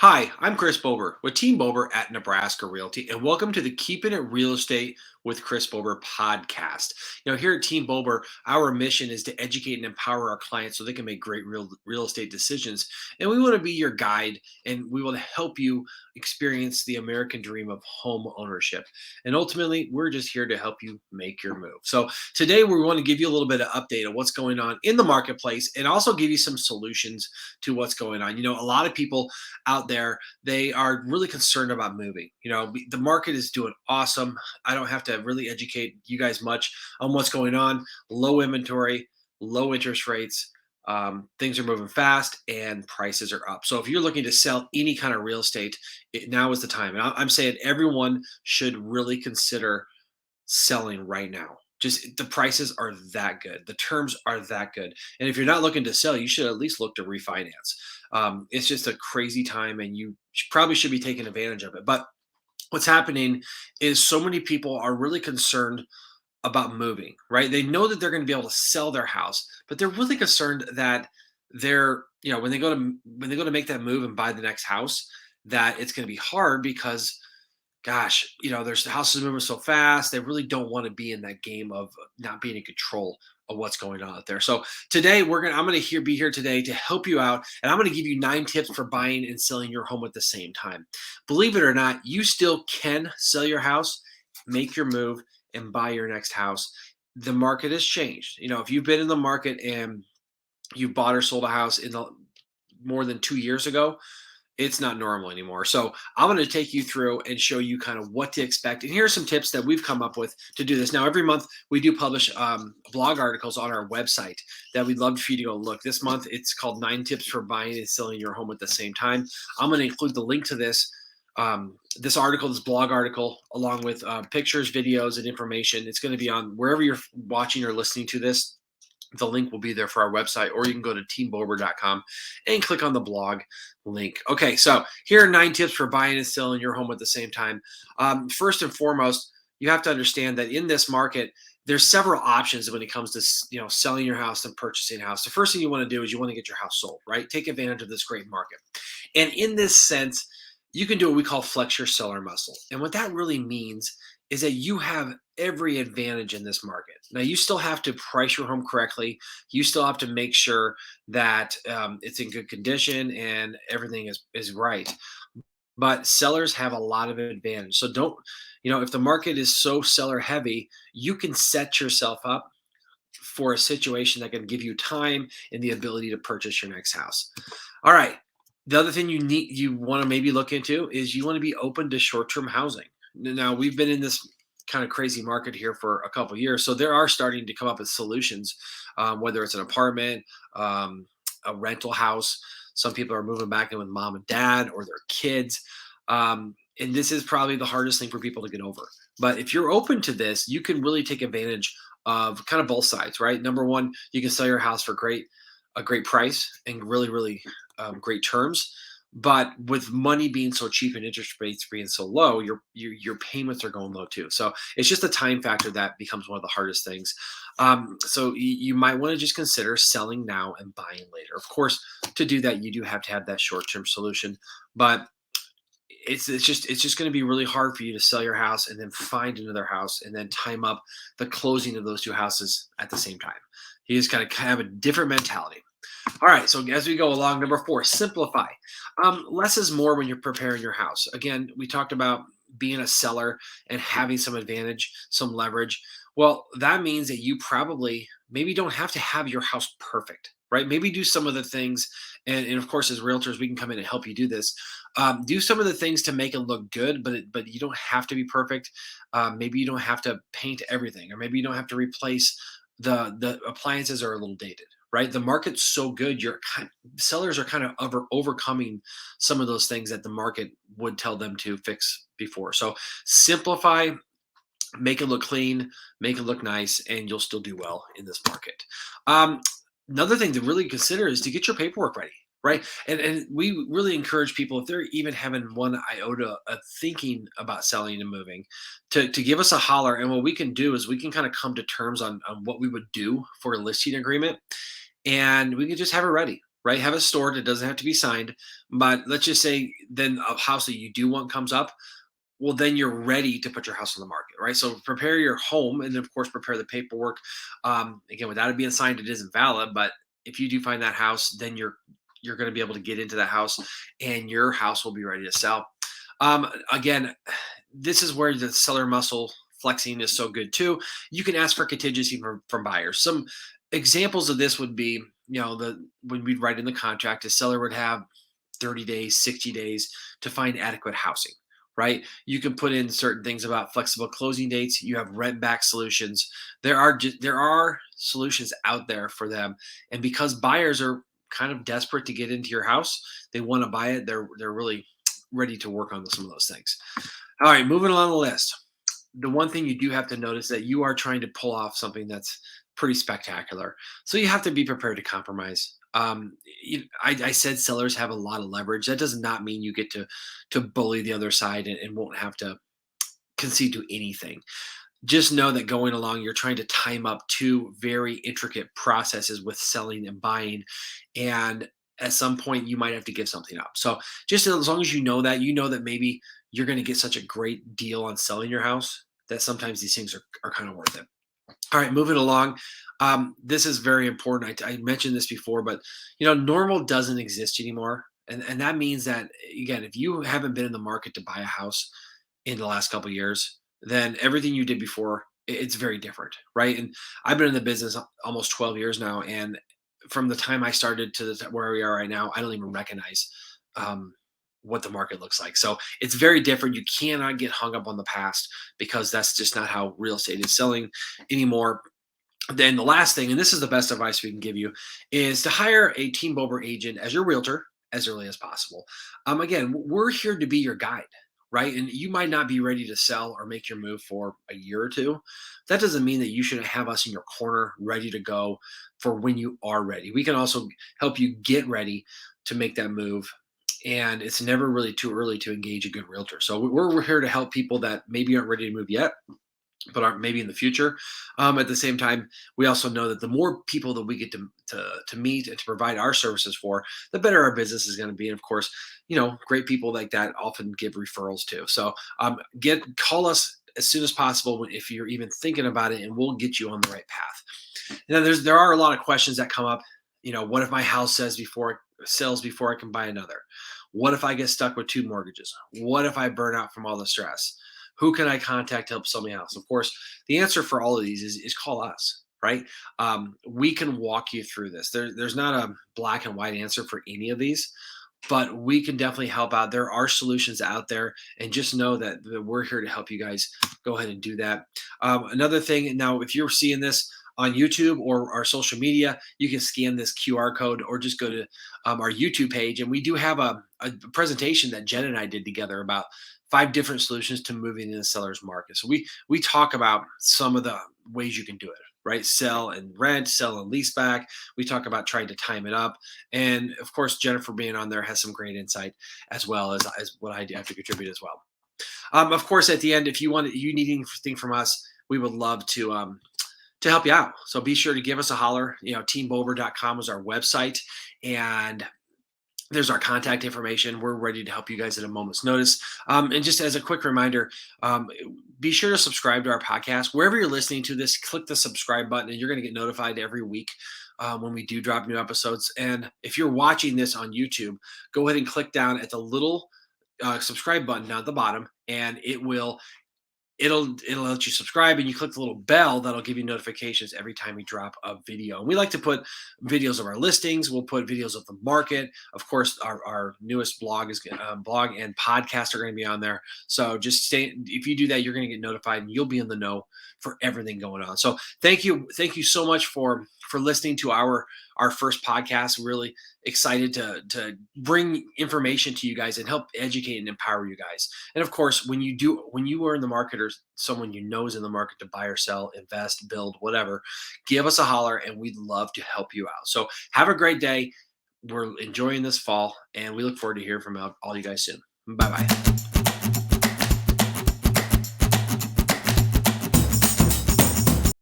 Hi, I'm Chris Bober with Team Bober at Nebraska Realty, and welcome to the Keeping It Real Estate with Chris Bober podcast. Here at Team Bober, our mission is to educate and empower our clients so they can make great real estate decisions. And we want to be your guide, and we want to help you experience the American dream of home ownership. And ultimately, we're just here to help you make your move. So today, we want to give you a little bit of update of what's going on in the marketplace, and also give you some solutions to what's going on. A lot of people out there, they are really concerned about moving. The market is doing awesome. I don't have to really educate you guys much on what's going on. Low inventory, low interest rates. Things are moving fast and prices are up. So if you're looking to sell any kind of real estate, now is the time. And I'm saying everyone should really consider selling right now. Just the prices are that good. The terms are that good. And if you're not looking to sell, you should at least look to refinance. It's just a crazy time, and you probably should be taking advantage of it. But what's happening is so many people are really concerned about moving, right? They know that they're going to be able to sell their house, but they're really concerned that when they go to make that move and buy the next house, that it's going to be hard because gosh, there's the houses moving so fast. They really don't want to be in that game of not being in control of what's going on out there. So today I'm gonna be here today to help you out, and I'm gonna give you 9 tips for buying and selling your home at the same time. Believe it or not, you still can sell your house, make your move, and buy your next house. The market has changed. If you've been in the market and you bought or sold a house in the more than 2 years ago, it's not normal anymore. So I'm going to take you through and show you kind of what to expect. And here are some tips that we've come up with to do this. Now, every month we do publish blog articles on our website that we'd love for you to go look. This month it's called 9 Tips for Buying and Selling Your Home at the Same Time. I'm going to include the link to this article, this blog article, along with pictures, videos, and information. It's going to be on wherever you're watching or listening to this. The link will be there for our website, or you can go to teambober.com and click on the blog link. Okay, so here are 9 tips for buying and selling your home at the same time. First and foremost, you have to understand that in this market, there's several options when it comes to selling your house and purchasing a house. The first thing you want to do is you want to get your house sold, right? Take advantage of this great market. And in this sense, you can do what we call flex your seller muscle. And what that really means is that you have every advantage in this market. Now, you still have to price your home correctly. You still have to make sure that it's in good condition and everything is right. But sellers have a lot of advantage. So don't, if the market is so seller heavy, you can set yourself up for a situation that can give you time and the ability to purchase your next house. All right. The other thing you want to maybe look into is you want to be open to short-term housing. Now, we've been in this kind of crazy market here for a couple of years, so there are starting to come up with solutions, whether it's an apartment, a rental house. Some people are moving back in with mom and dad or their kids, and this is probably the hardest thing for people to get over. But if you're open to this, you can really take advantage of kind of both sides, right? Number one, you can sell your house for a great price and really great terms. But with money being so cheap and interest rates being so low, your payments are going low too. So it's just a time factor that becomes one of the hardest things. So you might want to just consider selling now and buying later. Of course, to do that, you do have to have that short term solution, but it's just going to be really hard for you to sell your house and then find another house and then time up the closing of those two houses at the same time. You just got to have a different mentality. All right, so as we go along, number 4, simplify. Less is more when you're preparing your house. Again, we talked about being a seller and having some advantage, some leverage. Well, that means that you probably maybe don't have to have your house perfect, right? Maybe do some of the things, and of course, as realtors, we can come in and help you do this. Do some of the things to make it look good, but you don't have to be perfect. Maybe you don't have to paint everything, or maybe you don't have to replace the appliances are a little dated, right? The market's so good, sellers are kind of overcoming some of those things that the market would tell them to fix before. So simplify, make it look clean, make it look nice, and you'll still do well in this market. Um, Another thing to really consider is to get your paperwork ready, right? And we really encourage people, if they're even having one iota of thinking about selling and moving, to give us a holler. And what we can do is we can kind of come to terms on what we would do for a listing agreement, and we can just have it ready. right? Have it stored. It doesn't have to be signed. But let's just say then a house that you do want comes up, well, then you're ready to put your house on the market, right? So prepare your home, and then of course prepare the paperwork. Again, without it being signed, it isn't valid. But if you do find that house, then you're going to be able to get into that house, and your house will be ready to sell. Again, this is where the seller muscle flexing is so good too. You can ask for contingency from buyers. Some examples of this would be, the when we'd write in the contract, a seller would have 30 days, 60 days to find adequate housing, right? You can put in certain things about flexible closing dates. You have rent back solutions. There are solutions out there for them. And because buyers are kind of desperate to get into your house, they want to buy it. They're really ready to work on some of those things. All right, moving along the list. The one thing you do have to notice that you are trying to pull off something that's pretty spectacular. So you have to be prepared to compromise. I said sellers have a lot of leverage. That does not mean you get to bully the other side and won't have to concede to anything. Just know that going along, you're trying to time up two very intricate processes with selling and buying. And at some point, you might have to give something up. So just as long as you know that maybe you're going to get such a great deal on selling your house that sometimes these things are kind of worth it. All right, moving along. This is very important. I mentioned this before, but normal doesn't exist anymore. And that means that, again, if you haven't been in the market to buy a house in the last couple of years, then everything you did before, it's very different, right? And I've been in the business almost 12 years now, and from the time I started to where we are right now, I don't even recognize um, what the market looks like. So it's very different. You cannot get hung up on the past because that's just not how real estate is selling anymore. Then the last thing, and this is the best advice we can give you, is to hire a Team Bober agent as your realtor as early as possible. Again, we're here to be your guide, right? And you might not be ready to sell or make your move for a year or two. That doesn't mean that you shouldn't have us in your corner ready to go for when you are ready. We can also help you get ready to make that move. And it's never really too early to engage a good realtor. So we're here to help people that maybe aren't ready to move yet, but aren't maybe in the future. At the same time, we also know that the more people that we get to meet and to provide our services for, the better our business is going to be. And of course, great people like that often give referrals too. So call us as soon as possible if you're even thinking about it, and we'll get you on the right path. Now, there are a lot of questions that come up. What if my house sells before I can buy another? What if I get stuck with two mortgages? What if I burn out from all the stress? Who can I contact to help sell me a house? Of course, the answer for all of these is call us, right? We can walk you through this. There's not a black and white answer for any of these, but we can definitely help out. There are solutions out there, and just know that we're here to help you guys go ahead and do that. Another thing, now, if you're seeing this on YouTube or our social media, you can scan this QR code or just go to our YouTube page. And we do have a presentation that Jen and I did together about 5 different solutions to moving in the seller's market. So we talk about some of the ways you can do it, right? Sell and rent, sell and lease back. We talk about trying to time it up. And of course, Jennifer being on there has some great insight as well as what I do have to contribute as well. Of course, at the end, if you need anything from us, we would love to help you out. So be sure to give us a holler. Teambover.com is our website, and there's our contact information. We're ready to help you guys at a moment's notice. And just as a quick reminder, be sure to subscribe to our podcast. Wherever you're listening to this, click the subscribe button, and you're going to get notified every week when we do drop new episodes. And if you're watching this on YouTube, go ahead and click down at the little subscribe button down at the bottom, and it'll let you subscribe, and you click the little bell that'll give you notifications every time we drop a video. And we like to put videos of our listings. We'll put videos of the market. Of course, our newest blog and podcast are going to be on there. So just stay. If you do that, you're going to get notified, and you'll be in the know for everything going on. So thank you so much for listening to our first podcast. Really excited to bring information to you guys and help educate and empower you guys. And of course, when you are in the market, or someone you know is in the market to buy or sell, invest, build, whatever, give us a holler, and we'd love to help you out. So have a great day. We're enjoying this fall, and we look forward to hearing from all you guys soon. Bye bye.